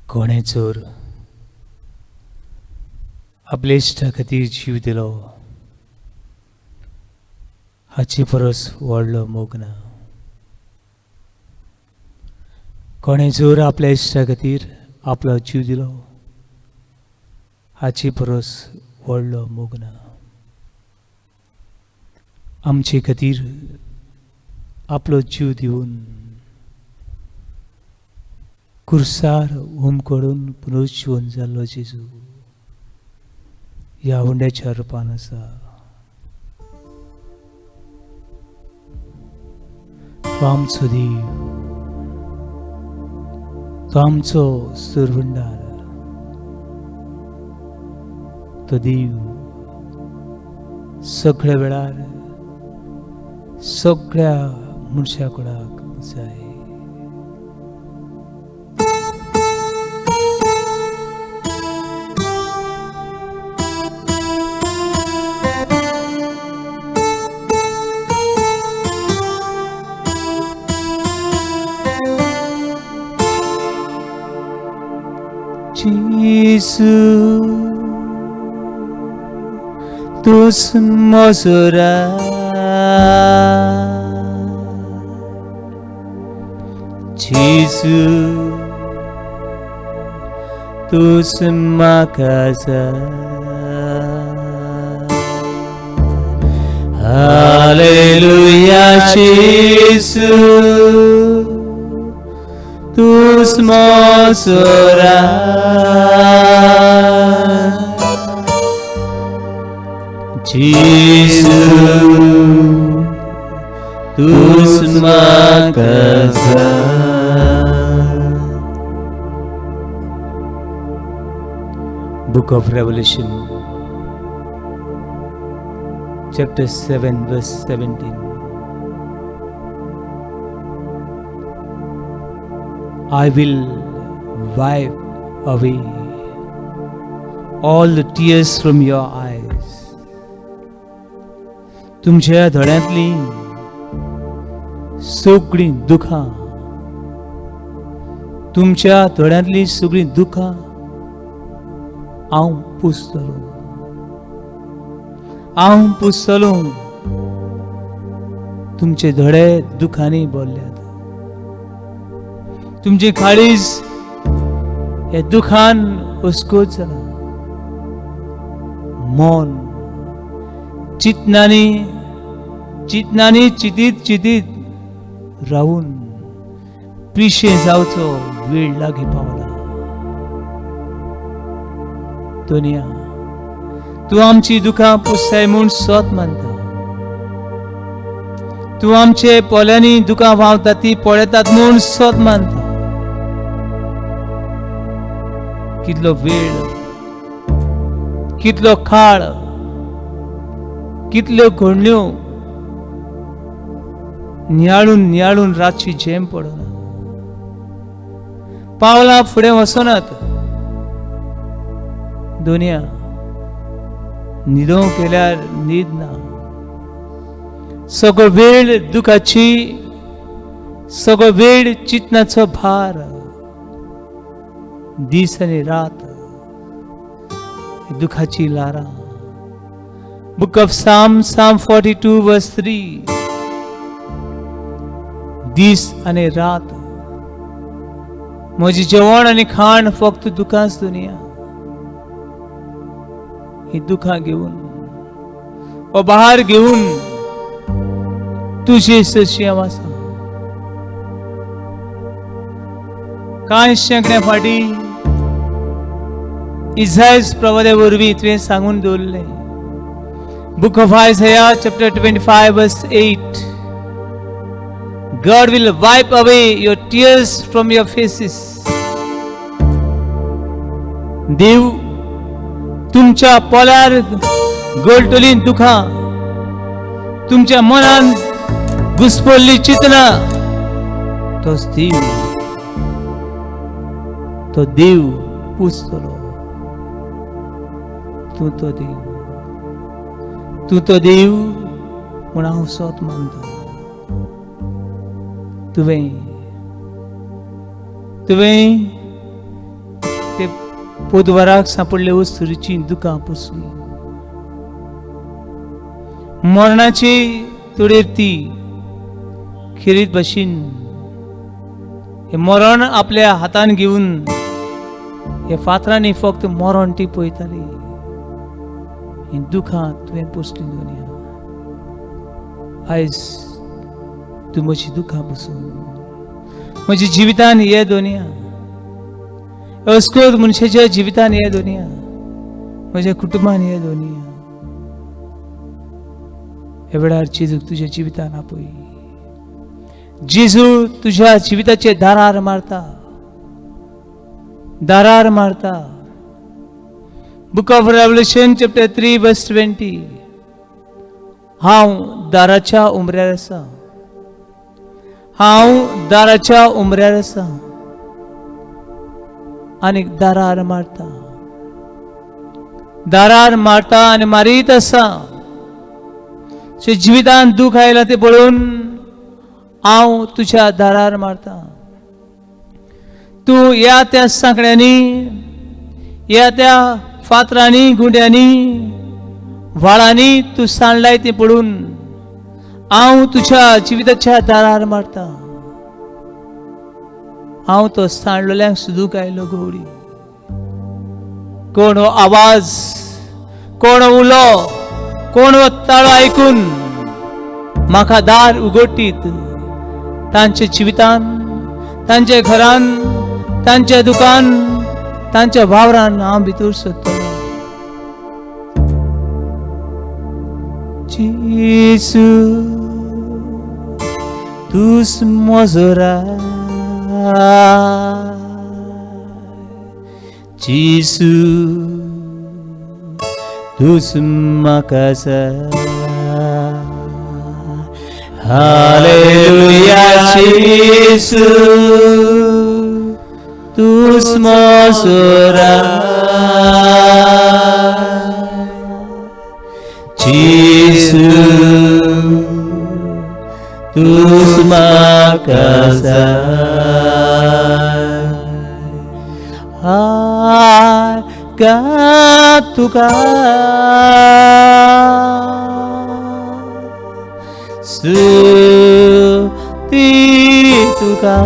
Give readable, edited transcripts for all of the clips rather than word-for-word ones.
कोणे चोर आपल्या इश्टा खातीर जीव दिलो हाची परस व्हडलो मोग ना. कोणे चोर आपल्या इश्टा खातीर आपलो जीव दिलो हाची परस व्हडलो मोग ना. आमचे खातीर आपलो जीव दिवन कुर्सार हुमकडून पुनरुज्जीवन जाल्लो जेजू ह्या हुंड्याच्या रुपान आसा. तो आमचो देव, तो आमचो सुरवंडार, तो देव सगळ्या वेळार सगळ्या मनशा कोणाक जाय. Jesu, tus mosura, Jesu, tus makasa, Hallelujah, Jesu. Tus mosora, Jesus, tus makasa. Book of Revelation, chapter 7, verse 17. I will wipe away all the tears from your eyes. तुमच्या दोळ्यांतली सगळी दुखां, तुमच्या दोळ्यांतली सगळी दुखां हांव पुसतलो. हांव पुसतलो. तुमचे दोळे दुखांनी भरल्यात. तुमचे काळीज या दुखान उस्कोत जाला. मन चिंतनांनी चितीत रावून पिशे जावचो वेळ लागी पावला. दुनिया तू आमची दुखां पुसताय म्हूण सोत मानता. तू आमचे पोल्यांनी दुखां व्हांवता ती पळयतात म्हूण सोत मानता. कितलो वेळ, कितलो काळ, कितल्यो घडण्यो नियाळून रातची झेम पडना. पावलां फुडें वचनात. दुनिया न्हिदो केल्यार न्हीद ना. सगळो वेळ दुखाची, सगळो वेळ चिंतनाचो भार. दीस आनी रात दुखाची लारां. Book of Psalm 42 verse 3. दीस आनी रात म्हजी जेवण आनी खाण फक्त दुखांच. दुनिया ही दुखां घेवन व बहार घेवन तुझे सशीम आसा. कांय शेंकड्या फाटी इसायास प्रवाद्या वरवीं तुवें सांगून दवरलें. Book of Isaiah chapter 25 verse 8. God will wipe away your tears from your faces. देव तुमच्या पोल्यार गळटली दुखां, तुमच्या मनान घुसपल्ली चिंतना तोच देव, तो देव पुसतलो. तू तो देव म्हूण हांव सोत मानता. तुवें पोदवराक सापडले वस्तूची दुखां पुसली. मरणाची तोडेर ती खिरीत बशीन हे मरण आपल्या हातान घेऊन हे फातरांनी फक्त मरण ती पळयताली. ही दुखां तुवें पुसली दुनिया. आयज तूं म्हजी दुखां पुसून म्हज्या जिवितान ये दुनिया. अस्कोद मनशाच्या जिवितान ये दुनिया. म्हज्या कुटुंबान ये दुनिया. हे वेळार जेजूक तुझ्या जिवितान आपय. जेजू तुझ्या जिविताचे दारार मारता. दारार मारता. बुक ऑफ रेव्हल्यूशन चॅप्टर 3 वर्स 20. हांव दाराच्या उमऱ्यार आसा. हांव दाराच्या उमऱ्यार आसा आनी दारार मारता. दारार मारता आनी मारीत आसा. जिवितान दुख आयला ते पळोवन हांव तुझ्या दारार मारता. तू या त्या सांकड्यांनी, या त्या फातरांनी, गुंड्यांनी, व्हाळांनी तू सांडलाय ते पळोवन हांव तुझ्या जिविताच्या दारार मारता. हांव तो सांडलेल्यांक सुदूक आयलो गवडी. कोण हो आवाज, कोण उलो, कोण हो ताळो आयकून म्हाका दार उगडटीत. तांच्या जिवितान, तांच्या घरान, तांच्या दुकान, तांच्या वावरान हांव भितर सोदतलो. जेसू तूच म्हजो राय. जेसू तूच म्हाका जाय. हालेलुया जेसू तूच म्हजो राय. जेसू तूच म्हाका जाय. गा तुका स्तुती तुका.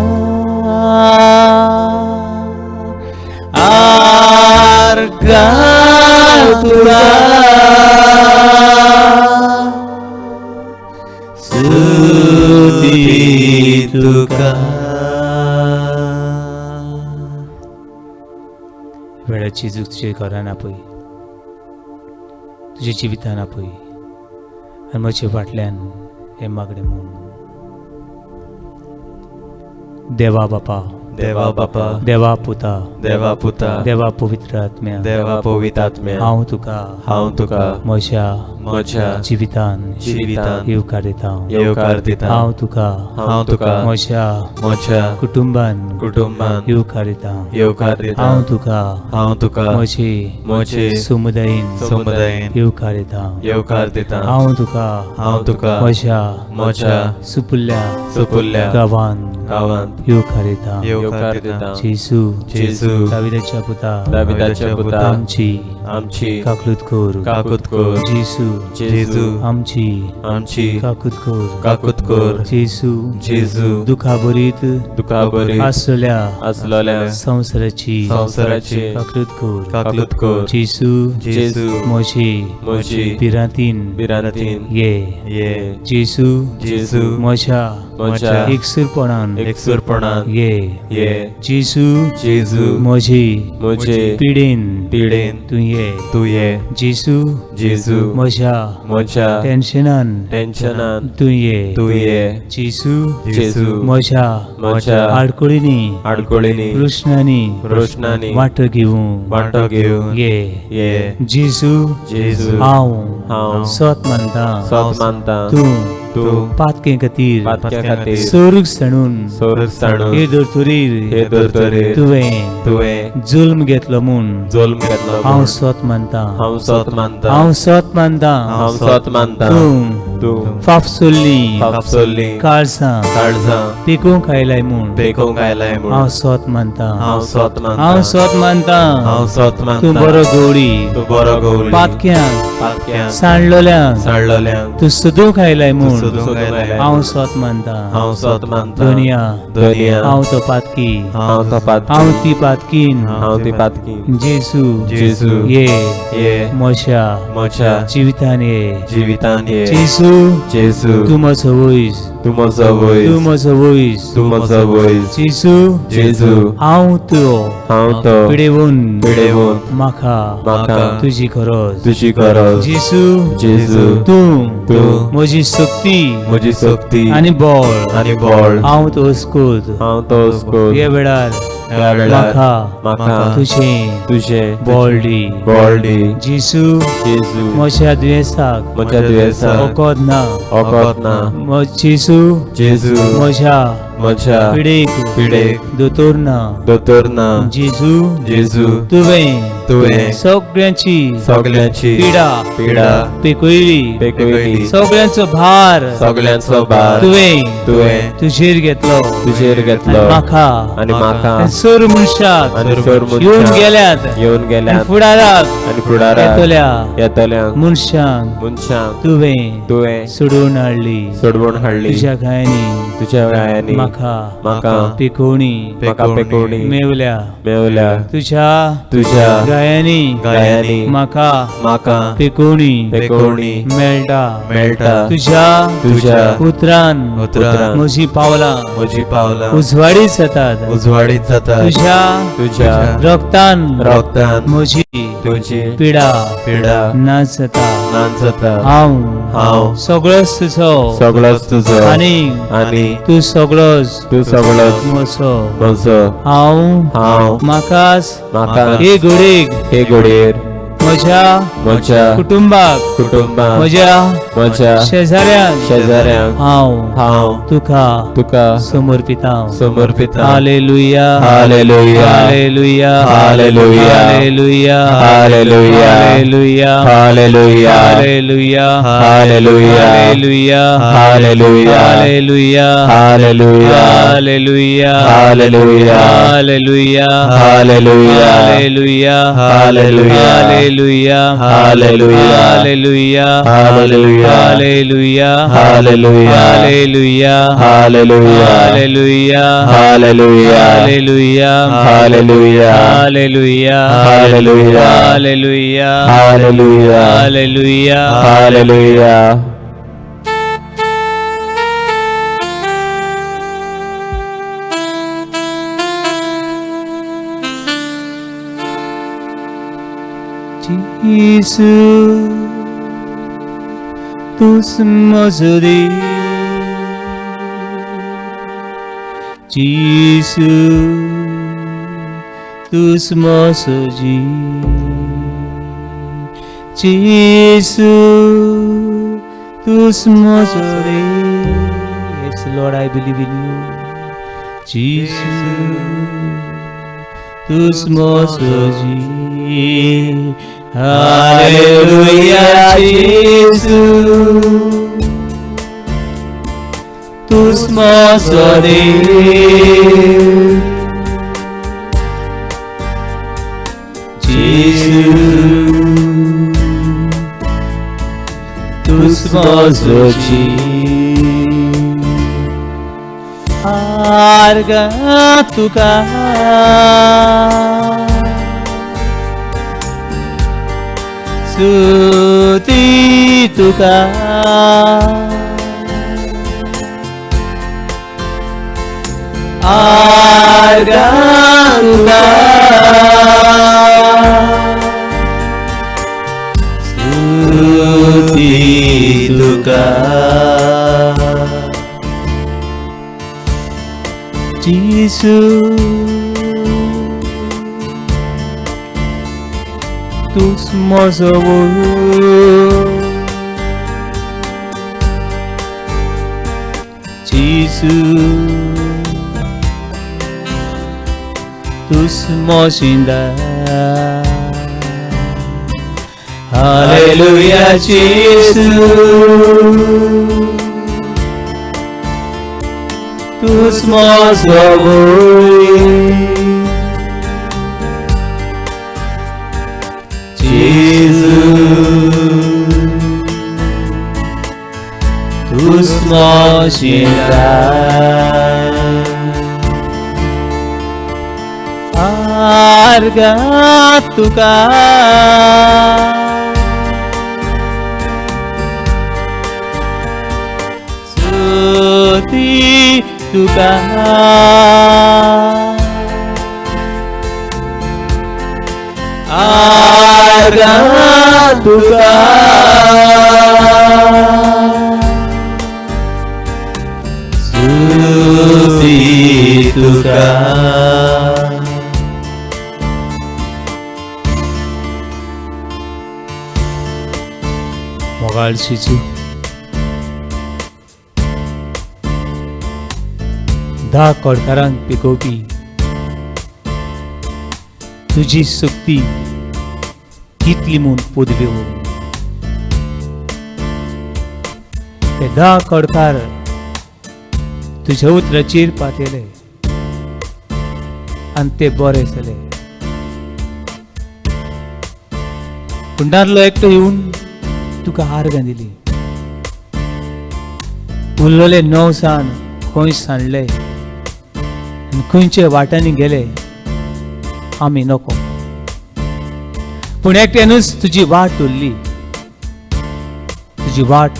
गा तुका स्तुती तुका. वेळाची चूक तुझे घरान आपय, तुझ्या जिवितान आपय आनी म्हज्या फाटल्यान हे मागणे म्हूण. देवा बापा, देवा बापा, देवा पुता, देवा पुता, देवा पवित्र आत्म्या, देवा पवित्र आत्म्या, हांव तुका म्हज्या जिवितान येवकार दिता. हांव तुका म्हज्या कुटुंबान येवकार दिता. हांव तुका म्हजे समुदायान येवकार दिता. हांव तुका म्हज्या सुपुल्या गांवान येवकार दिता. जेसू दाविदाच्या पुता आमची काकुत कोर. जेसू आमची काकुत कोर. जेसू दुखा बरीत आसलेल्या संसाराची काकुत कोर. जेसू म्हजी पिरांतीन ये. जेसू म्हज्या एकसुरपणान ये. जेसू म्हजी पिडेन तू ये. जेसू म्हज्या टेन्शनान तू ये. जेसू म्हज्या आडकोळींनी प्रश्नांनी वांटो घेवूं ये. जेसू हांव सोत मानता. तूं तूं पातके खातीर पातक्या खातीर सोरूक सांडून सोरूक सांडून हे दोतोरीर हे दोतोरीर तुवें जुल्म घेतलो म्हूण जुल्म घेतलो हांव स्वत मानता हांव स्वत मानता हांव स्वत मानता हांव स्वत मानता तूं तूं फाफ सोडली पापसोल्ली काळसां काळजां पिकूंक आयलाय म्हूण देखूंक आयलाय म्हूण हांव स्वत मानता हांव स्वत मानता हांव स्वत मानता हांव स्वत मानता तूं बरो गवळी तूं बरो गवळी पातक्यांक पातक्यांक सांडलोल्यांक सांडलोल्यांक तूं सोदूंक आयलाय म्हूण सोदूंक आयलाय हांव स्वत मानता हांव स्वत मानता दुनिया दुनिया हांव तो पातकी हांव तो पातकी हांव ती पातकीन हांव ती पातकी जेसू जेजू ये ये म्हज्या जिवितान ये जिवितान ये जेसू जेजू तूं म्हजो वैस तूं म्हजो तूं वैस म्हजो वैस तूं म्हजो वैस जेसू जेजू हांव तो हांव तो पिडेवून पिडेवून म्हाका म्हाका तुजी गरज तुजी गरज जेसू जेजू तूं तूं म्हजी शक्ती म्हजी शक्ती आनी बळ आनी बळ हांव तो अस्कोद हांव तो उस्को ह्या वेळार ह्या वेळार म्हाका तुजें तुजें बळ दी बळडी जेसू जेजू म्हज्या दुयेंसाक म्हज्या दुयेंसाक ओकोद ना ओकोद ना जेसू जेजू म्हज्या म्हज्या पिडेक दोतोर ना दोतोर ना जेजू जेजू तुवें सगळ्यांची पिडा पिडा पेकयली पेकयली सगळ्यांचो भार सगळ्यांचो भार तुवें तुजेर घेतलो तुजेर घेतलो आनी म्हाका सोर मनशाक आनी सोर येवन मनशाक गेल्यात येवन गेल्यात फुडाराक आनी फुडाराक येतोल्यांक मनशांक मनशांक तुवें सोडून हाडली सोडवून हाडली तुज्या गायांनी तुज्या गायांनी म्हाका पेकोवणी मेवल्या तुज्या गायांनी म्हाका पेकोवणी मेळटा तुज्या उतरान म्हजी पावलां उजवाडीत जातात तुज्या रक्तान म्हजी पिडा नाच जाता हांव सगळोच तुजो आनी तूं सगळोच म्हजो हांव म्हाकाच हे घडयेक म्हज्या कुटुंबाक म्हज्या शेजाऱ्यांक हांव तुका समर्पिता hallelujah hallelujah hallelujah hallelujah hallelujah hallelujah hallelujah hallelujah hallelujah hallelujah hallelujah hallelujah hallelujah hallelujah hallelujah hallelujah hallelujah hallelujah Hallelujah, hallelujah, hallelujah, hallelujah, hallelujah, hallelujah, hallelujah, hallelujah, hallelujah, hallelujah, hallelujah, hallelujah, hallelujah, hallelujah, hallelujah, hallelujah. Jesus, tus mozori. Jesus, tus mozoji. Jesus, tus mozori. Yes, Lord, I believe in you. Jesus, tus mozoji. Hallelujah, Jesus, tus mozoreis, Jesus, tus mozoreis, arga tuka. Suti tuka arga tuka Suti tuka Jesus, tus mozos 모신다. 할렐루야 예수 Tu smosovoy Jesus Tu smosinda Arga tuka Suti tuka Arga tuka Suti tuka 뭐가 할 수 있지? धा कोडकारांक पिकोवपी तुजी सक्ती कितली म्हूण पोदल्यो ते धा कोडकार तुज्या उतराचेर पातयले आनी ते बरे जाले पुंडारलो एकटो येवन तुका आर्गां दिली उरलोले 9 सान खंय सांडले आनी खंयचे वाटांनी गेले आमी नको पूण एकट्यानूच तुजी वाट उरली तुजी वाट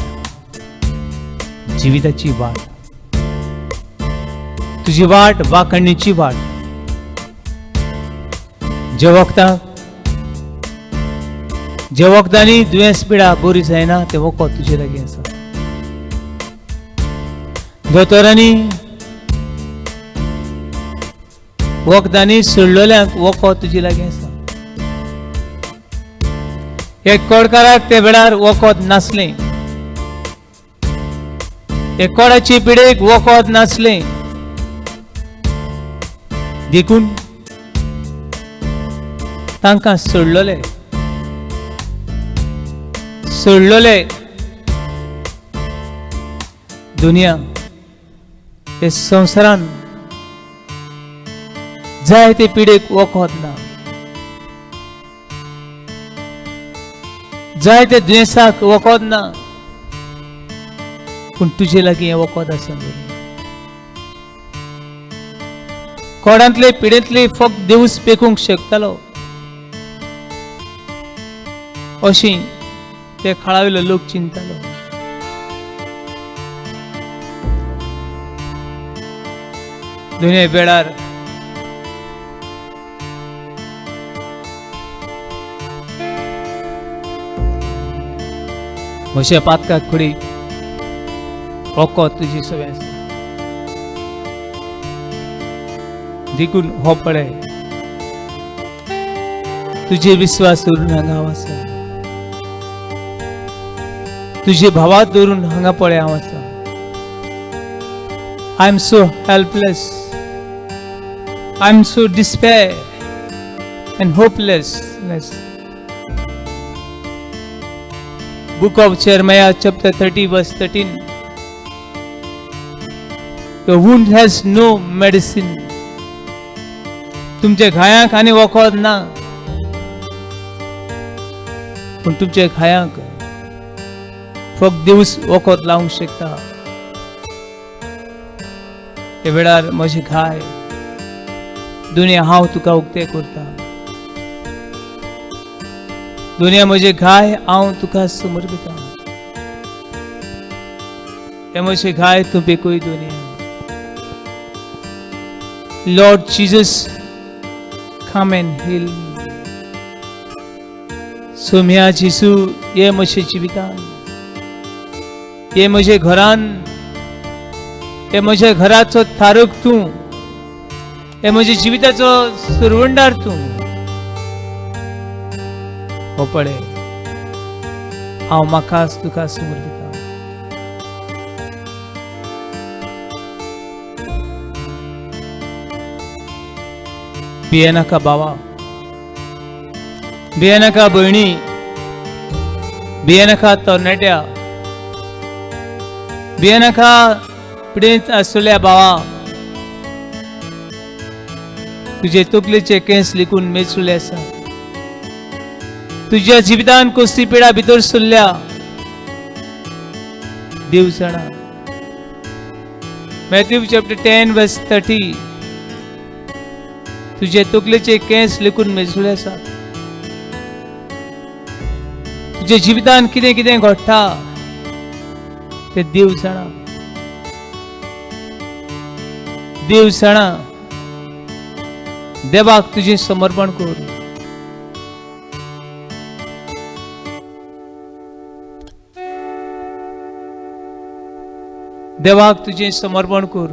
जिविताची वाट तुजी वाट वाखणणीची वाट जे वखदांनी दुयेंस पिडा बरी जायना ते वखद तुजे लागीं आसा दोतोरांनी वखदांनी सोडलेल्यांक वखद तुजे लागीं आसा एक कोडकाराक ते वेळार वखद नासलें एक कोडाची पिडेक वखद नासलें देखून तांकां सोडलोले दुनिया हे संवसारान जाय ते पिडेक वखद ना जाय ते दुयेंसाक वखद ना पूण तुजे लागीं हें वखद आसा कोडांतले पिडेंतले फक्त देवूच पेकूंक शकतालो अशी ते खळावेलो लोक चिंतालो दुनिया वेळार म्हज्या पातकाक कुडी वखद तुजी सवय आसा देखून हो पळय तुजे विश्वास दवरून हांगा हांव आसा तुजे भावात दवरून हांगा पळय हांव आसा I am so helpless I am so despair end hopelessness Book of Jeremiah chapter 30 verse 13 Your wound has no medicine तुमचे घायांक आनी वखद ना पूण तुमचे घायांक फक्त देवूच वखद लावंक शकता हे वेळार म्हजी घाय दुनिया हांव तुका उक्ते करता दुनिया म्हजे घाय हांव तुका समर्पिता हे म्हजे घाय तूं पेकूय दुनिया Lord Jesus come and heal me Saumya जेसू ये म्हजे जिवितान ये म्हजे घरान हे म्हज्या घराचो थारूक तूं हे म्हज्या जिविताचो सुरवंडार तूं हो पळय हांव म्हाकाच तुका समर्पिता भियेनाका भावा, भियेनाका भयणी, भियेनाका तरणाट्या, भियेनाका पिडेंत आसलेल्या भावा, तुझे तकलेचे केंस लिकून मेचुले आसा. तुझ्या जिवितान कसली पिडा भितर सरल्या देव जाणा. मॅथ्यू चॅप्टर 10 वर्स 30. तुझे तकलेचे केंस लिकून मेचुले आसा. तुझ्या जिवितान कितें कितें घडटा ते देव जाणा. देव जाणा. देवाक तुझे समर्पण कर. देवाक तुझे समर्पण कर.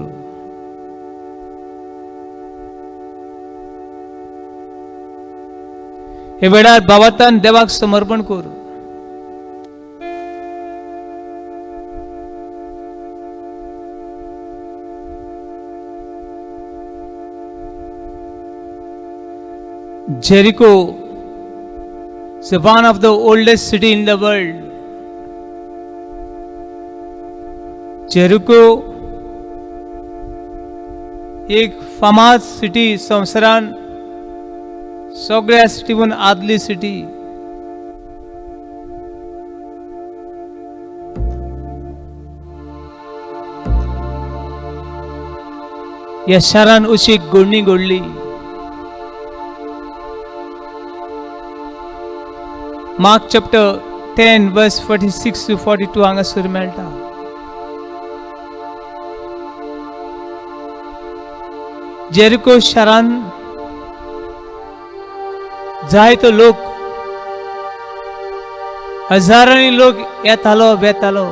हे वेळार भावातान देवाक समर्पण कर. Jericho is one of the oldest city in the world. Jericho एक फामाद सिटी, संवसारान सगळ्या सिटीवन आदली सिटी. या शारान अशी घडणी घडली. मार्क चॅप्टर 10 वर्स 46 to 42 हांगासर मेळटा. जेरिको शारान जायतो लोक, हजारांनी लोक येतालो वेतालो.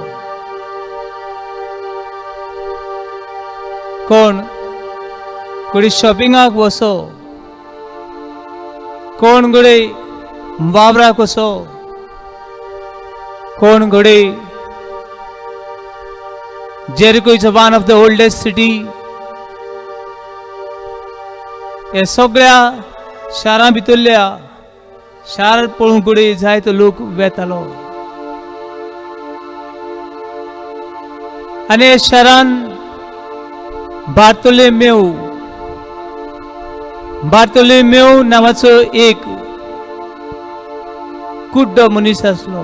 कोण कोणी शॉपिंगाक वसो, कोण घडे वावराक वसो, कोण घडे. Jericho is one of the oldest city. हे सगळ्या शारां भितरल्या शार पळोवंक घडे जायतो लोक वेतालो. आनी हे शारान बार्तोलोमेव नावाचो एक कुड्डो मनीस आसलो.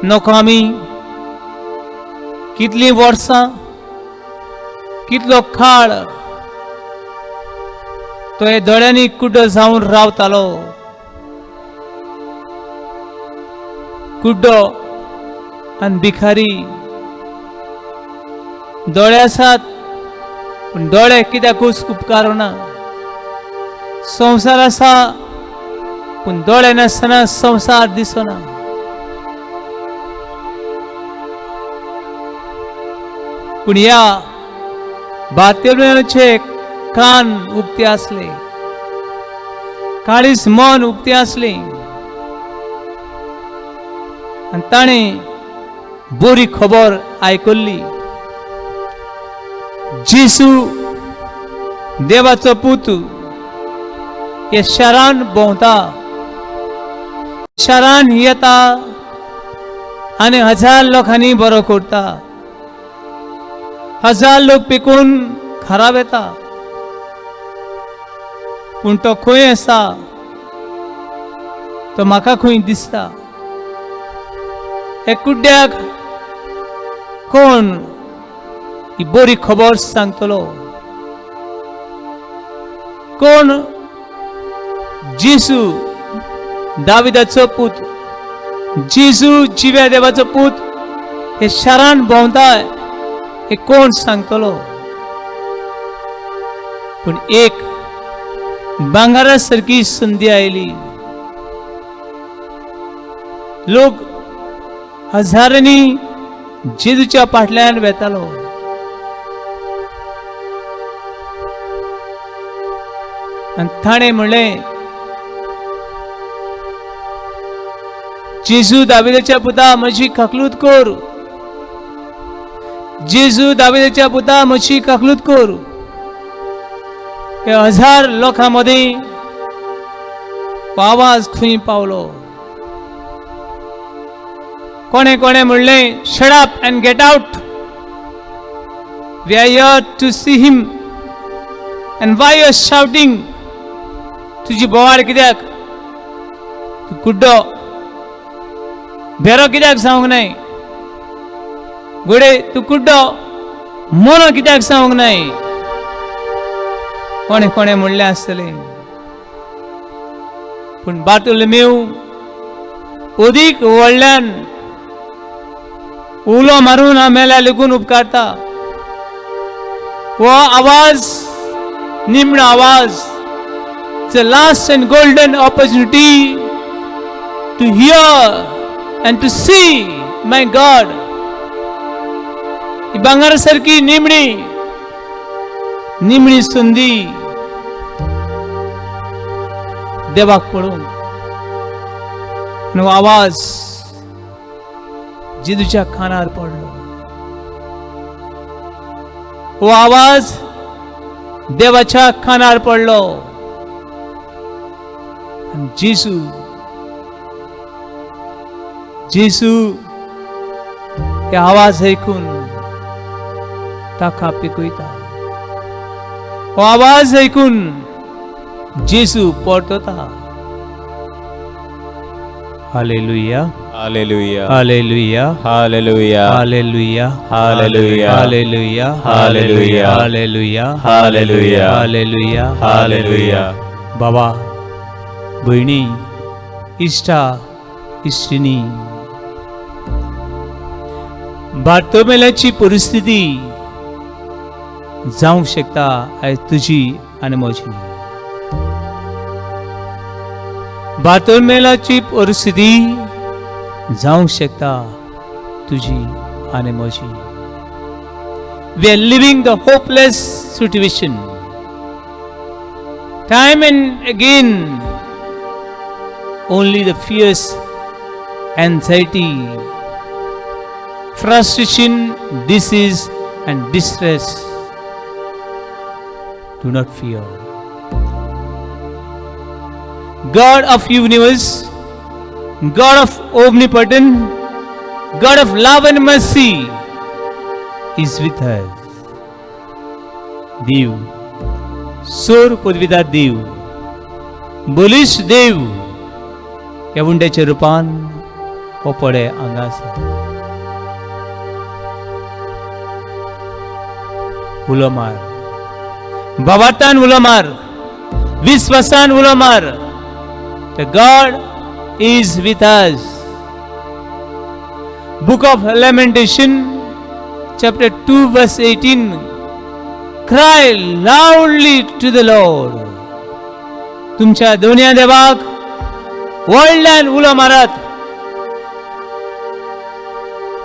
नोकामी कितली वर्सां, कितलो काळ तो हे दोळ्यांनी कुड्डो जावन रावतालो. कुड्डो आनी भिकारी दोळे आसात, पूण दोळे कित्याकूच उपकारना. संवसार आसा, पूण दोळे नासतना संवसार दिसना. पूण ह्या बार्तोलोमेवचे कान उक्ते आसले, काळीज मन उक्ते आसले. आनी ताणें बरी खबर आयकल्ली. जेसू देवाचो पूत हे शारान भोंवता, शारान येता आनी 1000 लोकांनी बरो करता. 1000 लोक पिकून खराब येता. पूण तो खंय आसा तो म्हाका खंय दिसता. हे कुड्ड्याक कोण ही बरी खबर सांगतलो? कोण? जेसू दाविदाचो पूत, जेसू जिव्या देवाचो पूत हे शारान भोंवताय, हे कोण सांगतलो? पूण एक भांगारा सारकी संधी आयली. लोक हजारांनी जेजूच्या फाटल्यान वेतालो. आनी ताणें म्हणलें, जेजू दाविदाच्या पुता म्हजी काकलूत कर. जेजू दाविदाच्या पुता म्हजी काकलूत कर. या 1000 लोकांमध्ये आवाज खंय पावलो. कोणे कोणे म्हणले shut up and get out. We are here to see him and why you are shouting. तुझी बोवाड कित्याक? तू कुड्डो बेरो कित्याक सांगूंक नाय? घोडे तू कुड्डो मोनो कित्याक सांगूंक नाय? कोणे कोणे म्हणले आसतले. पूण बार्तोलोमेव ओदीक व्हडल्यान उलो मारून आमेल्या लेगून उपकारता. वो आवाज निमणो आवाज. It's a last and golden opportunity to hear and to see my God. ही भांगारासारखी निमणी संधी देवाक पळोवन. हो आवाज जिजूच्या कानार पडलो. हो आवाज देवाच्या कानार पडलो. जेसू हे आवाज ऐकून ताका पिकयता. हो आवाज ऐकून जेसू परतता. Hallelujah hallelujah hallelujah hallelujah hallelujah hallelujah hallelujah hallelujah hallelujah hallelujah hallelujah hallelujah. बाबा, भयणी, इश्टा, इश्टिनी, बार्तोमेल्याची परिस्थिती जावंक शकता आयज तुजी आनी म्हजी. बार्तोमेल्याची परिस्थिती जावंक शकता तुजी आनी म्हजी. We are living the hopeless situation. Time and again, only the fears, anxiety, frustration, disease, and distress. Do not fear. God of universe, God of omnipotent, God of love and mercy is with us. Dev, सोर पदवीदार देव, bullish देव ह्या उंड्याच्या रुपान हो पडे हांगा आसा. उलो मार, भावार्थान उलो मार, विश्वासान उलो मार. The God is with us. Book of Lamentation, chapter 2, verse 18. Cry loudly to the Lord. तुमच्या दोन्या देवाक व्हडल्यान उलो मारात.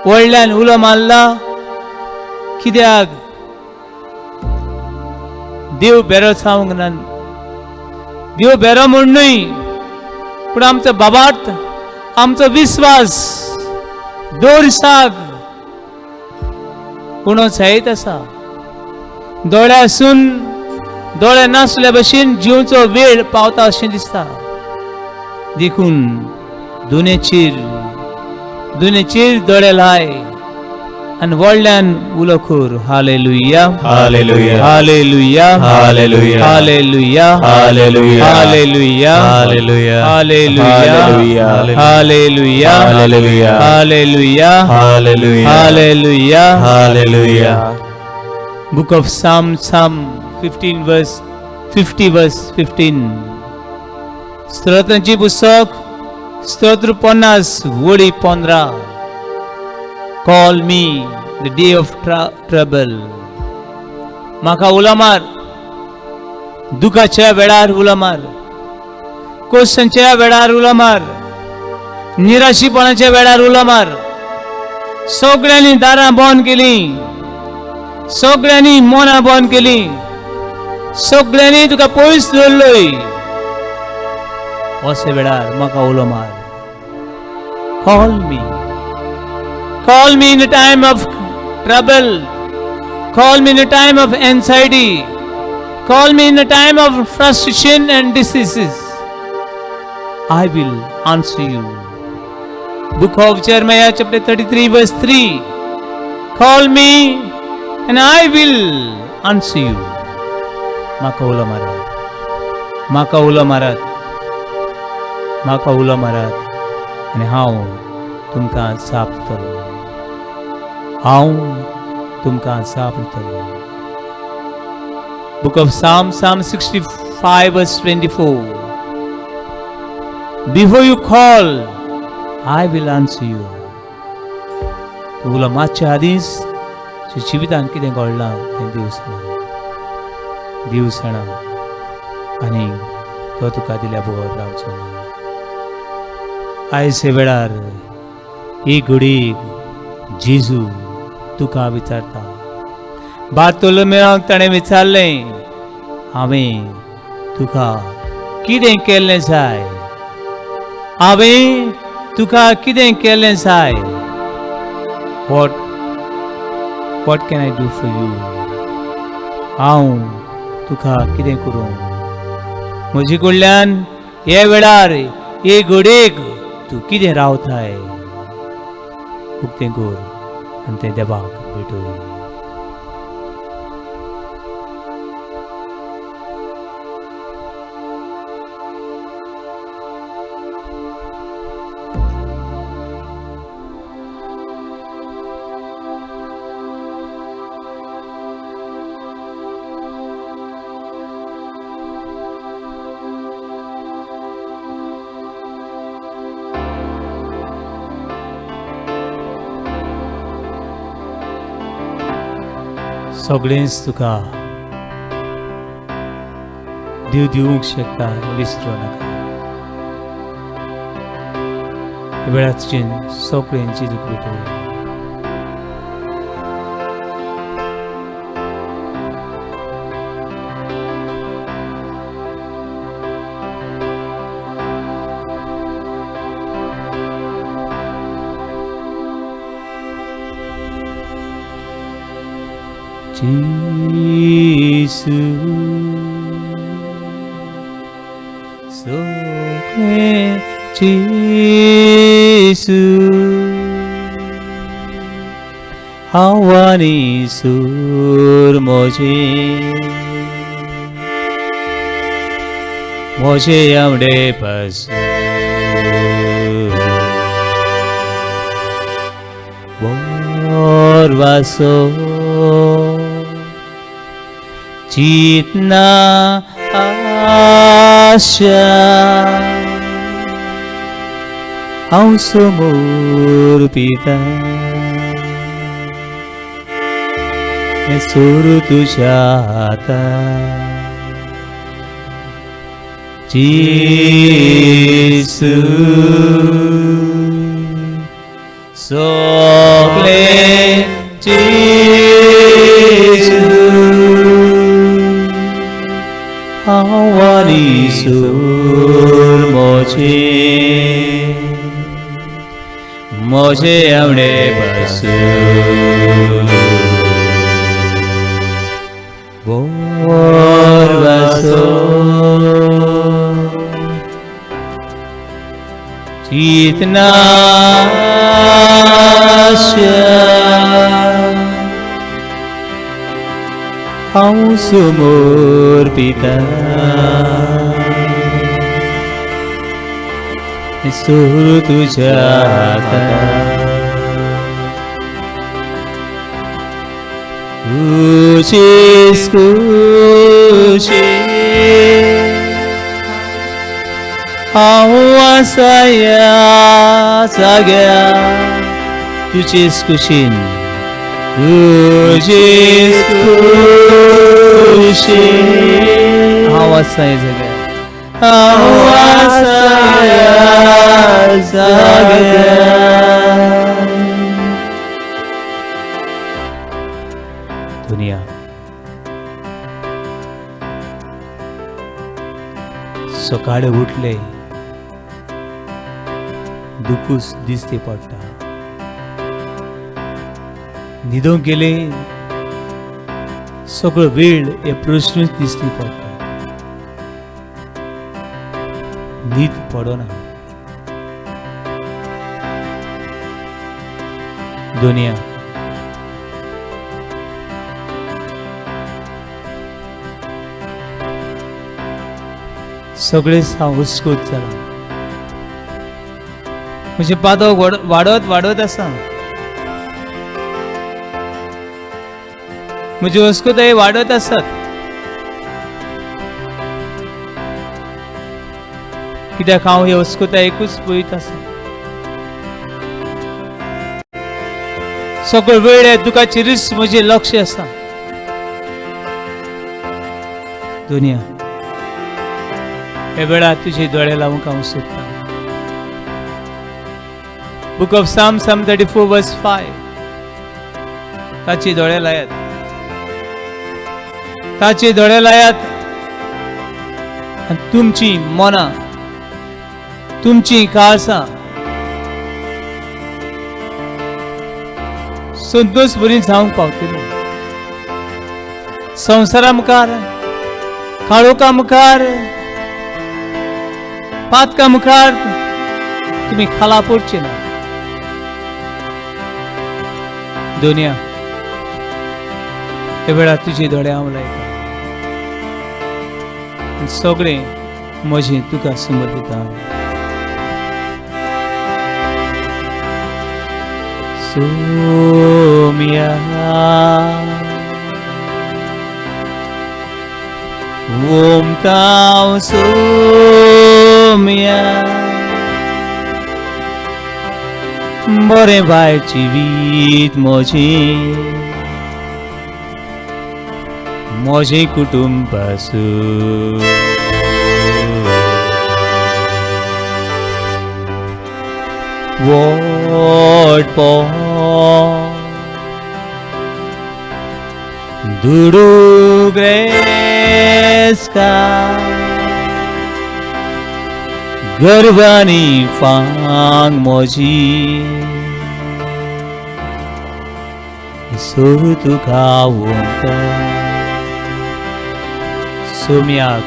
व्हडल्यान उलो मारला कित्याक? देव बेरो सांगूंक ना. देव बेरो म्हूण न्हय, पूण आमचो बाबार्थ, आमचो विश्वास दोर दिसाक कोणो जायत आसा. दोळे आसून दोळे नासल्या भशेन जिवचो वेळ पावता अशें दिसता. देखून दोनेचेर दोळे लाय आनी व्हडल्यान उलो कर. Hallelujah hallelujah hallelujah hallelujah hallelujah hallelujah hallelujah hallelujah hallelujah hallelujah hallelujah hallelujah hallelujah hallelujah. Hallelujah. Book of Psalm 50 verse 15. स्तोत्रांची पुस्तक स्तोत्र 50 वडी 15. Call me the day of trouble. म्हाका उलो मार, दुखाच्या वेळार उलो मार, कोश्टांच्या वेळार उलो मार, निराशीपणाच्या वेळार उलो मार. सगळ्यांनी दारां बंद केली, सगळ्यांनी मनां बंद केली, सगळ्यांनी तुका पयस दवरलोय. अशे वेळार म्हाका उलो मार. Call me in a time of trouble. Call me in a time of anxiety. Call me in a time of frustration and diseases. I will answer you. Book of Jeremiah chapter 33 verse 3. Call me and I will answer you. Maka ula marat. Maka ula marat. Maka ula marat. आणि हांव तुमकां साप दितलो. हांव तुमकां साप दितलो. Book of Psalm 65 verse 24. Before you call, I will answer you. तुला मातशें आदींच तुज्या जिवितांत कितें घडलां तें देव जाणा आनी तो तुका दिल्या बरोबर रावचो ना. आयचे वेळार ही घडीक जेजू तुका विचारता. बार्तोलोमेवाक ताणें विचारलें, हांवें तुका कितें केल्लें जाय? हांवें तुका कितें केल्लें जाय? What can I do for you? हांव तुका कितें करूं? म्हजे कडल्यान हे वेळार हे घडयेक तूं कितें रावताय? उक्तें कर आनी तें देवाक भेटय. सगळेंच तुका देव दिवंक शकता, विसरूं नाका. वेळाचेर सगळ्यांची तुका भेटय. Jesus, Hawani sur moje amde pasu borvaso Chitna asya Haun somor pita Suru tushata Jesus Sogle Jesus Hawani sur moje amne basu borvaso chitna Haun sumur pita Suru tujata Kuchis Haun saya saga Kuchis kushin Kuchis Haun saya saga दुनिया सकाळी उठले दुखूस दिसते पडटा न्हिदूंक गेले सगळो वेळ हे प्रश्नच दिसती पडटा, न्हीद पडना. दुनिया सगळे हुस्कोत जाला. म्हणजे पातळ वाडत वाडत आसा. म्हजी हुस्कोताय वाडत आसात. कित्याक हांव हे हुस्कोतायेकूच पळयत आसा. सगळो वेळ हे दुखाचेरूच म्हजें लक्ष आसा. दुनिया हे वेळार तुझे दोळे लावूंक हांव सोदतां. Book of Psalm 34 verse 5. ताचे दोळे लायात, ताचे दोळे लायात आनी तुमची मनां, तुमची काळजां संतोष बरी जावंक पावतली. संवसारा मुखार, काळोखा मुखार, पातका मुखार तुम्ही खाला पडचे ना. दुनिया हे वेळार तुझे दोळे हांव लायता. सगळे म्हजें तुका समर्पिता. सोम्या ओमकाव सोम्या बरें वायट जिवीत म्हजें कुटुंब पासून दुडू ग्रेस्का गर्वानी फांग मोजी सोर तुका ओमका सोम्याक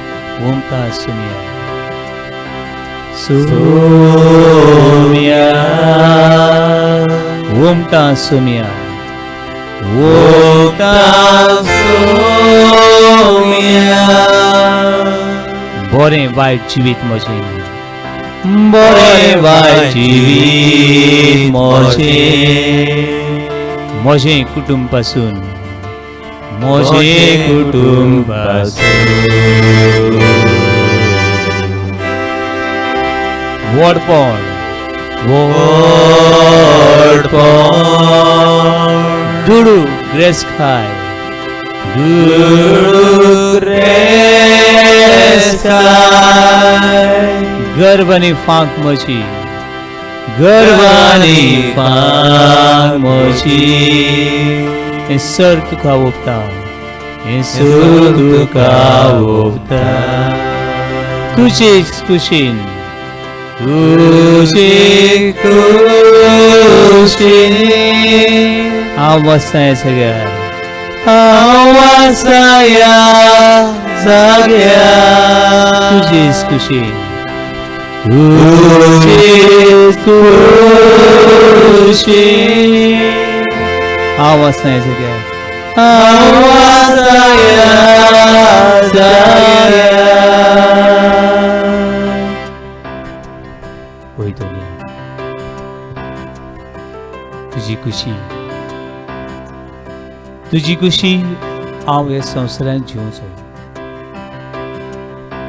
ओमका सोम्या सोम्या ओमका सोम्या ओमका सोम्या बरें वायट जिवीत म्हजें बरें वायट जिवीत म्हजें कुटुंब पासून वडपण दुडू ग्रेस खाय गर्वानी फांक म्हजी गर्वानी फांक म्हजी हे सर तुका ओपता हे सर तुका ओपता तुजेच कुशीन तुजे कुशीन हांव वसता ह्या सगळ्यार हांव वसता ह्या जाग्यार तुजेच कुशीन तुजेच कुशीन हांव वसता ह्या सगळ्यार हांव वसता ह्या जाग्यार. ओय दुनिया तुजी खुशी हांव ह्या संवसारांत जिवचो.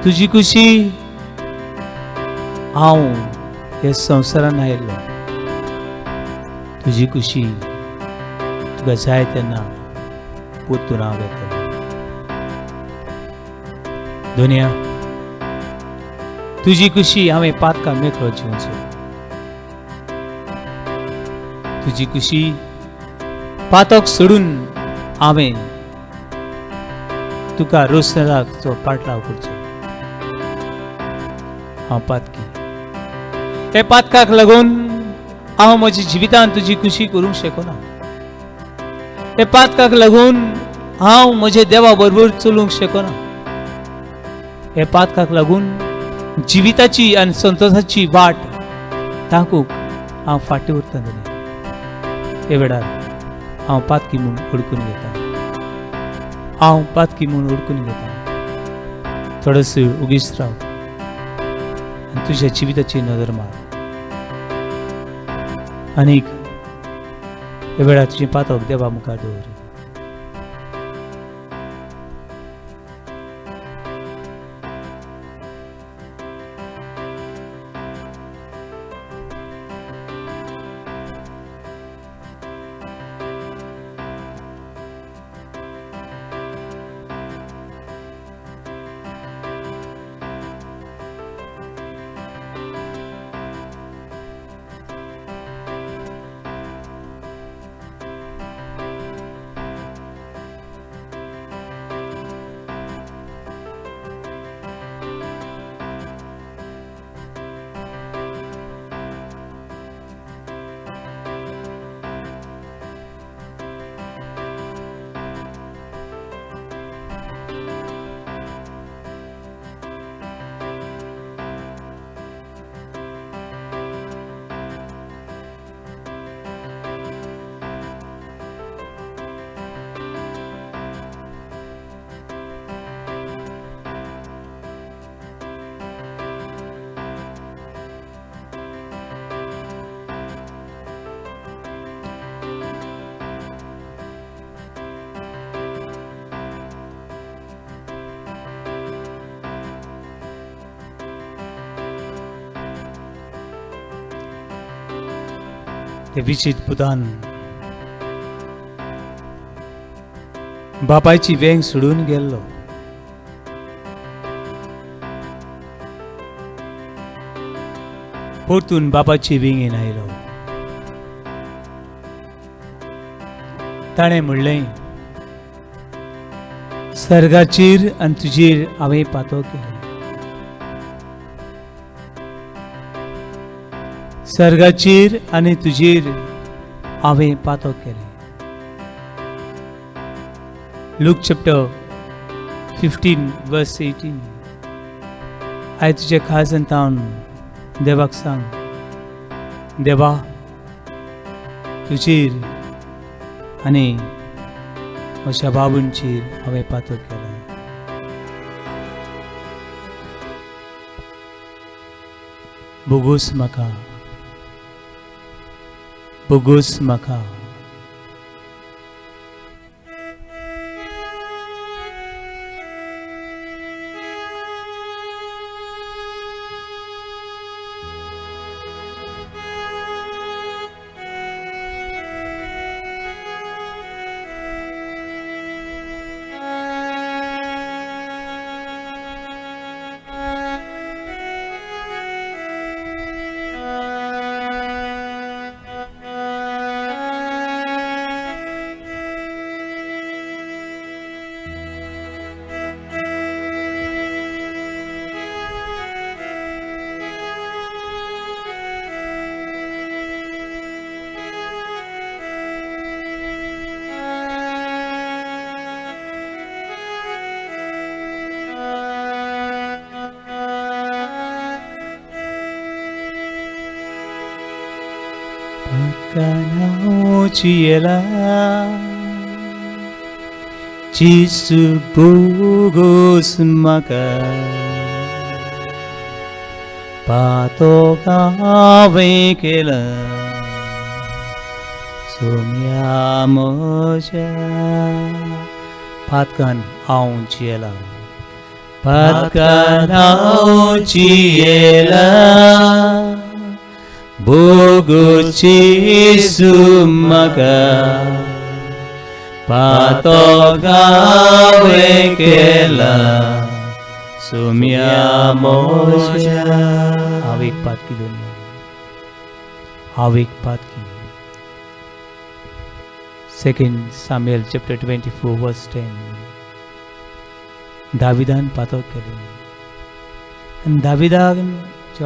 तुजी खुशी हांव ह्या संवसारांत आयिल्लो. तुजी खुशी तुका जाय तेन्ना पोत्तून हांव येतलो. दुनिया तुजी खुशी हांवें पातका मेकळो जिवचो. तुजी खुशी पातक सोडून हांवें तुका रोसनाचो पाटलाव करचो. हांव पातकी हे पातकाक लागून हांव म्हज्या जिवितांत तुजी खुशी करूंक शकना. हे पातकाक लागून हांव म्हज्या देवा बरोबर चलूंक शकना. हे पातकाक लागून जिविताची आनी संतोशाची वाट तांकूंक हांव फाटीं उरता जाल्यार हे वेळार हांव पातकी म्हूण ओळखून घेता. हांव पातकी म्हूण ओळखून घेता. थोडोसो उगीच राव आनी तुज्या जिविताची नदर मार. आनीक हे वेळार तुजें पातक देवा मुखार दवर. ते विचित बुदान बापायची वेंग सोडून गेल्लो. परतून बापाची विंगेन आयलो. ताणें म्हणलें, सर्गाचेर आनी तुजेर हांवें पातो केलो. सर्गाचेर आनी तुजेर हांवें पातो केलें. लूक चॅप्टर 15 वर्स 18. आयज तुजे खाजंतावन देवाक सांग, देवा तुजेर आनी म्हज्या बाबूंचेर हांवें पातो केलो. बोगूस म्हाका, बोगूस म्हाका. Ciela Cisu bugos maka Patoka vekela Sumya moja Patkan au ciela Patkan au ciela Bogo Cisu maka Patoga vekela Sumya moja. आओ एक बात की दुनिया, आओ एक बात की. 2 Samuel chapter 24 verse 10. दाविदान पातो केले आनी दाविदान जो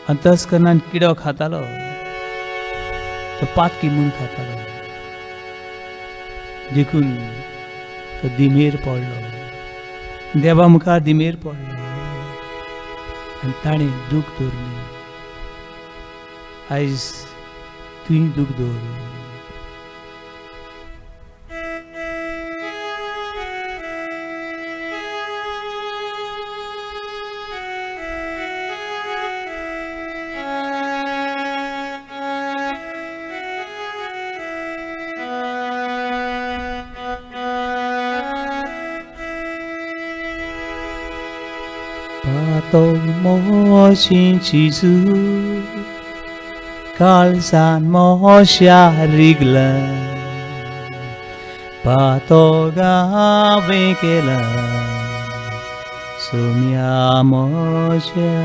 अंतस्करणान किडो खातालो तो पातकी म्हूण खातालो. देखून तो दिमेर पडलो, देवा मुखार दिमेर पडलो आनी ताणें दूख दवरलें. आयज तुवें दूख दवर. Patog mo shinchizu, kalsan mo siya rigla, patog avekela, sumya mo siya.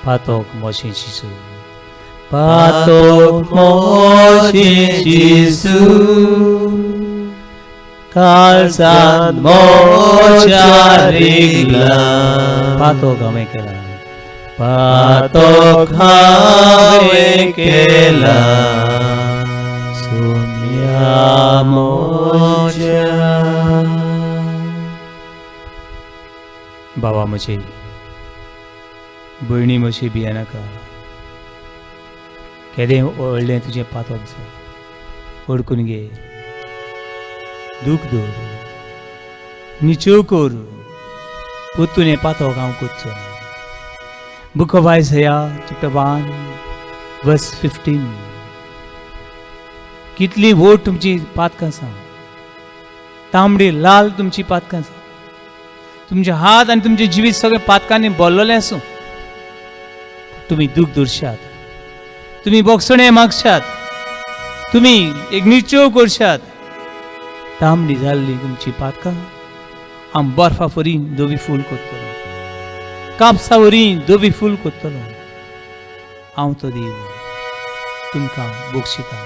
Patog mo shinchizu, patog mo shinchizu, kalsan mo siya rigla. Patok avekela, patok avekela, sumya mo siya. बाबा म्हजे, भयणी म्हशी भिये नाका. केदें व्हडलें तुजें पातोक जाय, ओडकून घे, दूख दवर, निचो कर, पुतून हें पातोक हांव कोचो. Book of Isaiah, chapter 1, verse 15. कितली वोट तुमची पातकां आसा, तांबडी लाल तुमची पातकां आसा. तुमचे हात आनी तुमचें जिवीत सगळें पातकांनी भरलेलें आसूं. तुमी दूख दवरशात, तुमी बोगसणे मागशात, तुमी एक निचो करशात. तांबडी जाल्ली तुमची पातकां हांव बर्फा वरीं धोबी फूल कोत्तलो, कापसा वरीं धोबी फूल कोत्तलो. हांव तो देव तुमकां बक्षिता,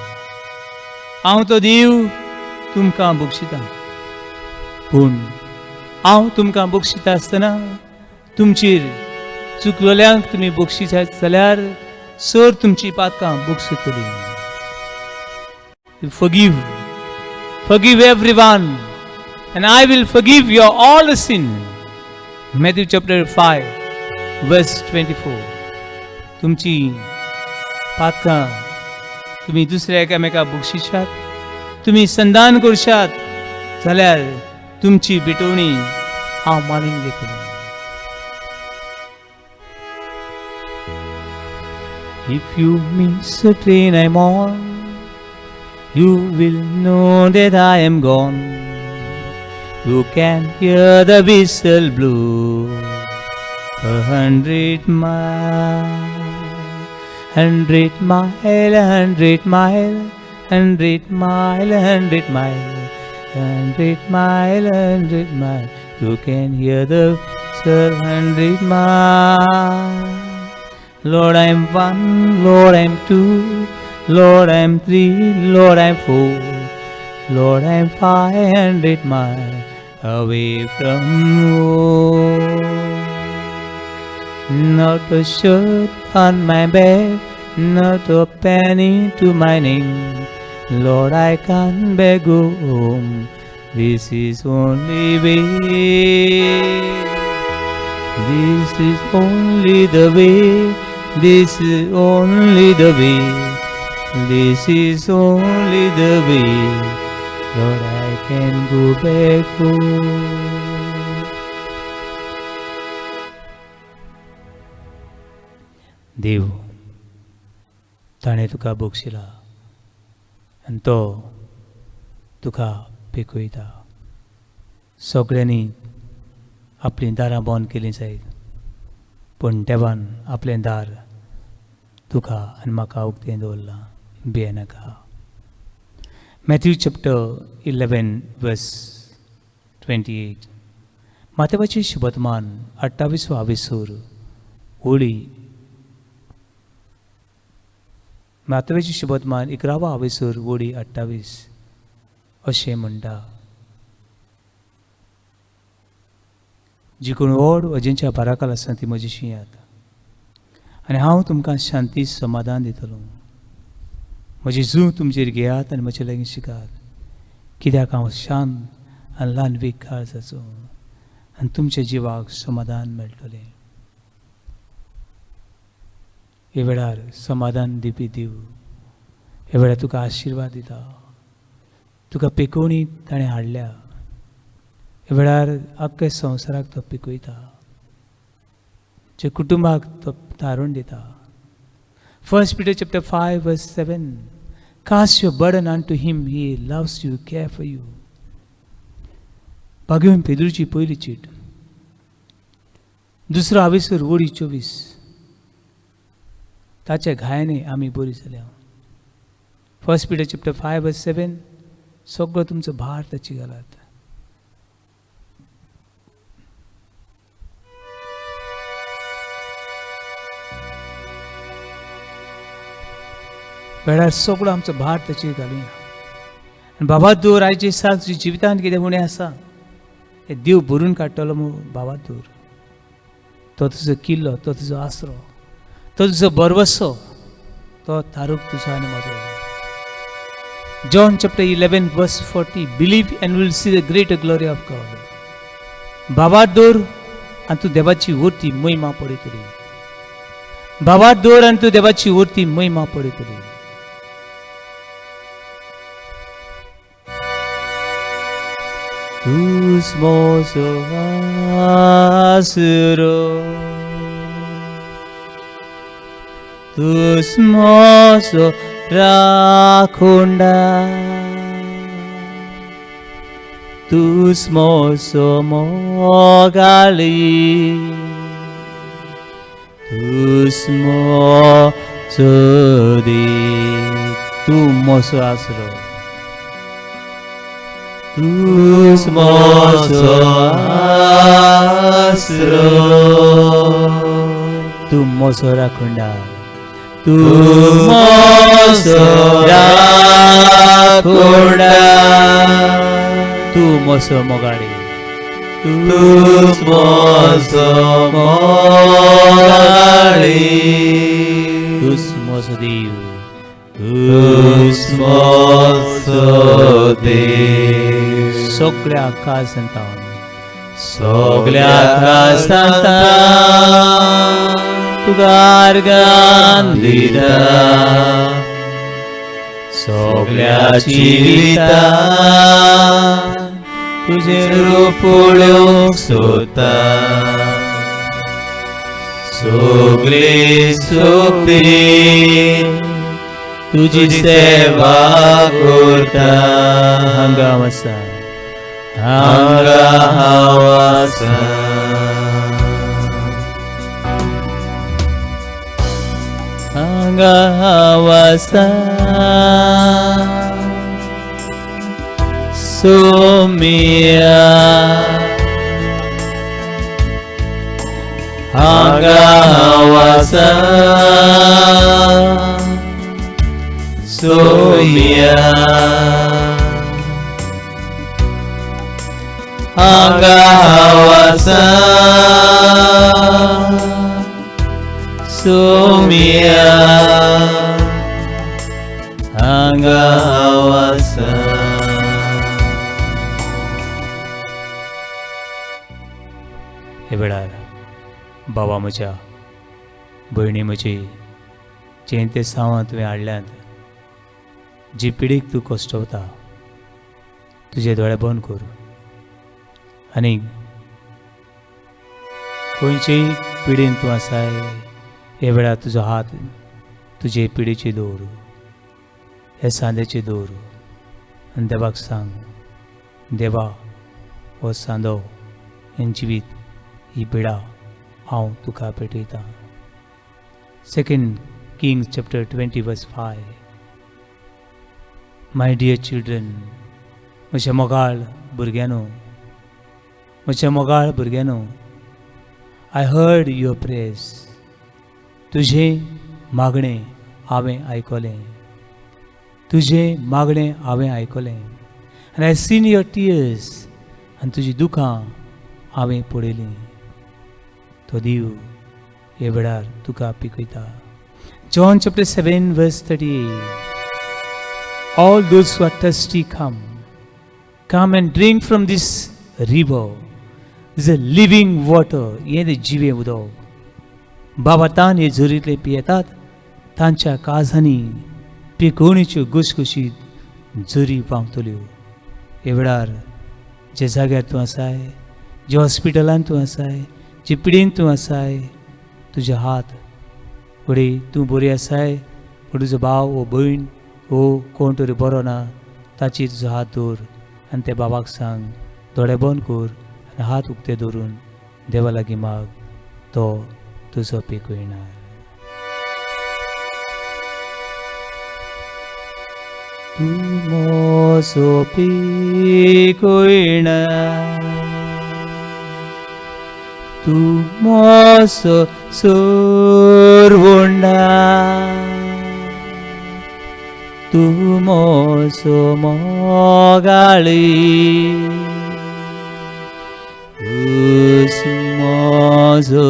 हांव तो देव तुमकां बक्षिता. पूण हांव तुमकां बक्षिता आसतना तुमचेर चुकलोल्यांक तुमी बक्षितात जाल्यार सर तुमची पातकां बक्षितली. Forgive everyone, and I will forgive your all the sin. Matthew chapter 5, verse 24. तुमची पातकां तुमी दुसऱ्या एकामेकाक बक्षिशात, तुमी संदान करशात जाल्यार तुमची भेटवणी हांव मानून घेतलो. If you miss a train I'm on, you will know that I am gone. You can hear the whistle blow 100 mile, 100 mile, 100 mile, 100 mile, 100 mile, 100 mile, 100 mile. You can hear the whistle 100 mile. Lord, I'm 1, Lord, I'm 2, Lord, I'm 3, Lord, I'm 4, Lord, I'm 500 miles away from home. Not a shirt on my back, not a penny to my name. Lord, I can't beg home. This is only way. This is only the way. This is only the way. This is only the way. Lord, I can go back home. देव ताणें तुका बक्षिला आनी तो तुका पिकयता. सगळ्यांनी आपलीं दारां बंद केलीं जायत, पूण देवान आपलें दार तुका आनी म्हाका उक्तें दवरलां. भिये नाका. Matthew chapter 11 verse 28. मातेवाचें शुभवर्तमान 28वा विसूर ओळी. मातेवाचें शुभवर्तमान 11वा विसूर ओळी 28 अशें म्हणटा. जी कोण व्हड वजेंच्या बाराकाल आसा ती म्हजीशी यात आनी हांव तुमकां शांती समाधान दितलो. म्हजी झू तुमचेर घेयात आनी म्हजे लागीं शिकात, कित्याक हांव शांत आनी ल्हान विकार जाचो आनी तुमच्या जिवाक समाधान मेळटलें. हे वेळार समाधान दिवपी देव हे वेळार तुका आशिर्वाद दिता. तुका पिकोवणी ताणें हाडल्या. हे वेळार आख्ख्या संवसाराक तो पिकयता. जे कुटुंबाक तो तारण दिता. 1 Peter chapter 5 verse 7. Cast your burden unto him. He loves you, care for you. भाग्यवन पेद्रूची पयली चीट 2 आविसर ओडी 24. ताच्या घायाने आमी बरी जाल्या. 1 Peter chapter 5 verse 7. सगळो तुमचो भार ताची घालात. वेळार सगळो आमचो भार ताचेर घालुया. आनी बाबा दवर आयचे दिसा तुज्या जिवितांत कितें उणें आसा हें देव भरून काडटलो म्हूण बाबा दवर. तो तुजो किल्लो, तो तुजो आसरो, तो तुजो बरवसो, तो तारूक तुजो आनी म्हजो. John chapter 11 verse 40. Believe and will see the greater glory of God. बाबा दवर आनी तूं देवाची उरती महिमा पळयतली. बाबा दवर आनी तूं देवाची उरती महिमा पळयतली. तुस मोसो आसरो, तुस मोसो राखोंडा, तुस मोसो मोगाली, तुस मोसो दे. तू मोसो आसरो, तुस मोसो आसरो, तू मोसो राखोंडा, तू मोसो राखोंडा, तू मोसो मोगाळी, तू मोसो मोगाळी, तुस मोसो देव, तुस मोसो देव. सगळ्या आकाशांत सगळ्या आकाशांत तुगार गान दिता. सगळ्या जिवितांत तुजे रूप पळोवंक सोदता. सगळे सोंपे तुजी सेवा करता. हांगा वसा, हांगा हांव आसा. हांगा हांव आसा. सोमिया हांगा हांव आसा. सोमिया हांगा हांव आसा. सोमिया हांगा हांव आसा. हे वेळार बाबा म्हज्या, भयणी म्हजी, जें ते सावां तुवें हाडल्यांत, जी पिडीक तूं कश्टवता, तुजे दोळे बंद कर आनी खंयचेय पिडीन तूं आसाय हे वेळार तुजो हात तुजे पिडीचेर दवर, हे सांद्याचेर दवर आनी देवाक सांग, देवा हो सांदो हें जिवीत ही पिडा हांव तुका पेटयतां. 2 Kings chapter 20 verse 5. My dear children, म्हज्या मोगाळ भुरग्यांनो, म्हज्या मोगाळ भुरग्यांनो, I heard your prayers. तुझे मागणें हांवें आयकलें. तुझे मागणें हांवें आयकलें. And I seen your tears. आनी तुजी दुखां हांवें पळयलीं. तो देव हे वेळार तुका पिकयता. John chapter 7 verse 38. All those who are thirsty come. come and drink from this river. This is a living water. हे जिवे उदक बाबा तान हे झुरीतले पियेतात तांच्या काळजांनी पिकोवणीच्यो गुसगुशीत झुरी पावतल्यो. हे वेळार जे जाग्यार तूं आसाय, जे हॉस्पिटलांत तूं आसाय, जे पिडेंत तूं आसाय, तुजे हात फुडें तूं बरी आसाय पूण तुजो भाव वो भयण वो कोण तरी बरो ना ताचेर तुजो हात दवर आनी ते बाबाक सांग, दोळे बंद कर आनी हात उक्ते दवरून देवा लागीं माग, तो तुजो पिकयणार. तूं म्हजो पिकयणार, तूं म्हजो सरवणार, तूं म्हजो मोगाळी, तूंच म्हजो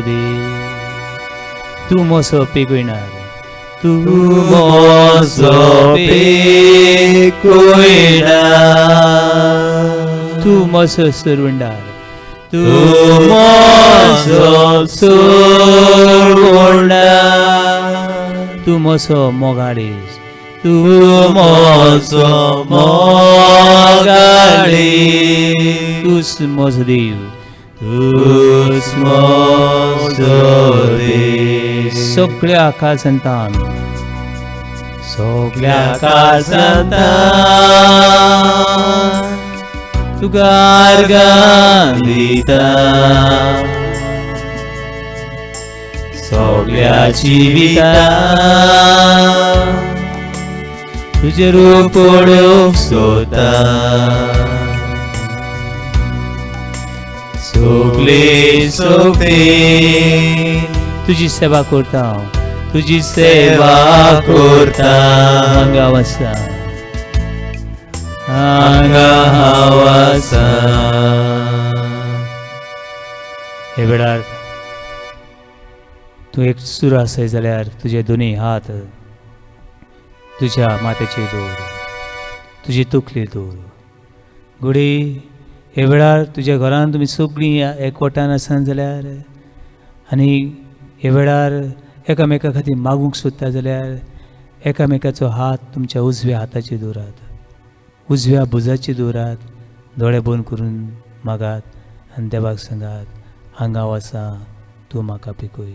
देव. तूं म्हजो पिकयणार, तूं म्हजो पिकयणार, तूं म्हजो सरवणार, तूं म्हजो सरवणार, तूं म्हजो मोगाळीस, तूं म्हजो मोगाळी, तूंच म्हजो देव, तूंच म्हजो देव. सगळ्या काळजांतान, सगळ्या काळजांतान तुका आर्गां दिता, सगळ्या जिवितांत तुजें रूप पळोवंक सोदता. सगळे तुजी सेवा करता, तुजी सेवा करता. हांगा वसा, हांगा हांव आसा. हे वेळार तूं एक सुर आसय जाल्यार तुजे दोनी हात तुज्या माथ्याचेर दवर, तुजी तकली दवर. घोडी हे वेळार तुज्या घरांत तुमी सगळीं एकवटान आसात जाल्यार आनी हे वेळार एकामेका खातीर मागूंक सोदता जाल्यार एकामेकाचो हात तुमच्या उजव्या हाताचेर दवरात, उजव्या भुजाचेर दवरात, दोळे बंद करून मागात आनी देवाक सांगात, हांगा वसा, तूं म्हाका पिकय.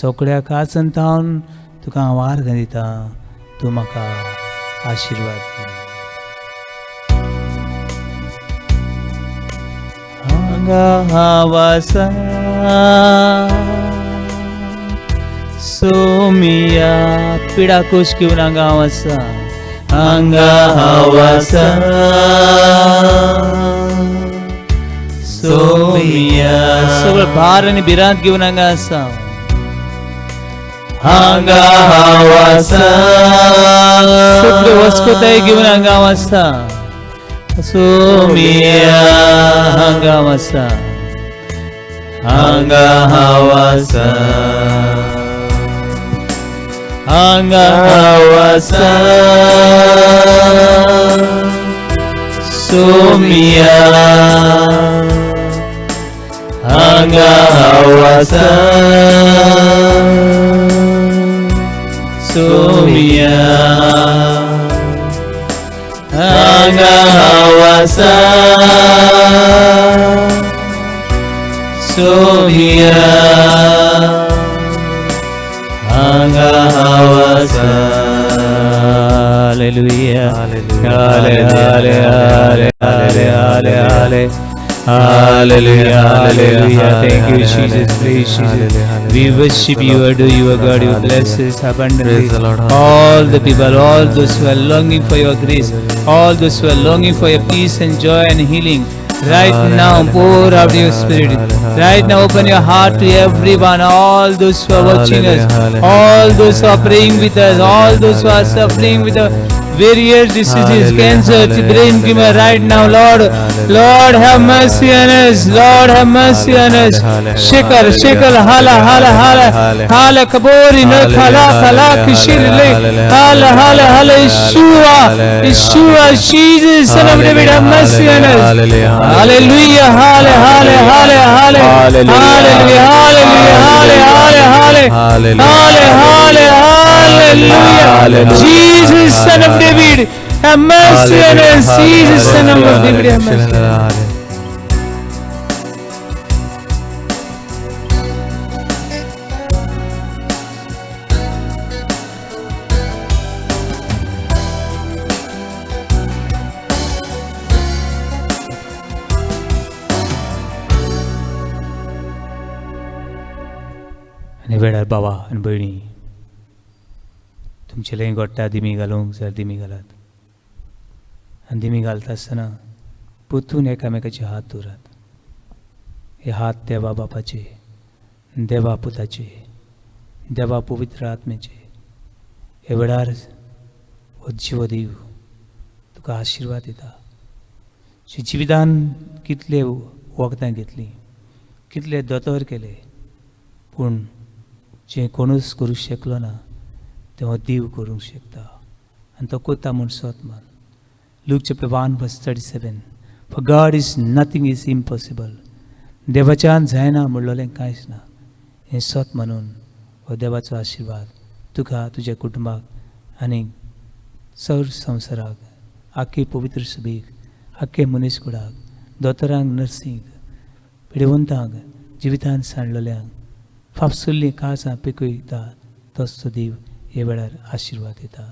सगळ्या काळजांतान तुका हांव आर्गां दिता, तूं म्हाका आशिर्वाद दी. हांगा हांव आसा, सोमिया पिडाकोश घेवन हांगा हांव आसा, हांगा हांव आसा, सोमिया सगळो भार आनी भिरांत घेवन हांगा आसा, हांगा हांव आसा, सगळ्यो वस्कोताय घेवन हांगा हांव आसा, सोमिया हांगा हांव आसा, हांगा हांव आसा, हांगा हांव आसा, सोमिया हांगा हांव आसा, सोमिया हांगा हांव आसा, सोमिया हांगा हांव आसा. Hallelujah, Hallelujah, hallelujah. Thank you, Jesus. Praise Jesus. We worship you, adore you, God. You bless us abundantly. All the people, all those who are longing for your grace, all those who are longing for your peace and joy and healing. Right now, pour out your spirit. Right now, open your heart to everyone, all those who are watching us, all those who are praying with us, all those who are suffering with various diseases, Hallelujah, cancer, hallelujah, brain tumor hallelujah, right now, Lord. hallelujah, Lord, have mercy on us. Lord, have mercy on us. hallelujah, Shikar, hallelujah, shikar, hala, hala, hala, hallelujah, hala, kabori, no khala, khala, kishirle, hala, hala, hala, Yeshua, Yeshua, Jesus, Son of David, have mercy on us. Hallelujah, hallelujah, hallelujah, hallelujah, hallelujah, hallelujah, hallelujah. Jesus, Son of David, have mercy on us. Jesus, Son of David, have mercy on us. आणि वेळार बाबा आणि भयणी तुमचे लय गोट्टा दिमी घालूंक जर दिमी घालात आनी दिमी घालता आसतना पोतून एकामेकाचे हात दवरात. हे हात देवा बापाचे, देवा पुताचे, देवा पवित्र आत्म्याचे. हे वेळार हो जीव देव तुका आशिर्वाद दिता. जे जिवितान कितले वखदां घेतली, कितले दोतोर केले, पूण जे कोणूच करूंक शकलो ना तें हो देव करूंक शकता आनी तो कोता म्हूण सोत मान. Luke chapter 1 verse 37. For God is nothing is impossible. देवाच्यान जायना म्हणलोलें कांयच ना. हें सोत म्हणून हो देवाचो आशिर्वाद तुका, तुज्या कुटुंबाक आनी सर संवसाराक, आख्खे पवित्र सभेक, आख्खे मनीसकुळाक, दोतोरांक, नर्सींक, पिडवंतांक, जिवितान सांडलेल्यांक, फापसुल्लीं काळजां पिकयता तोच तो देव हे वेळार आशिर्वाद दिता.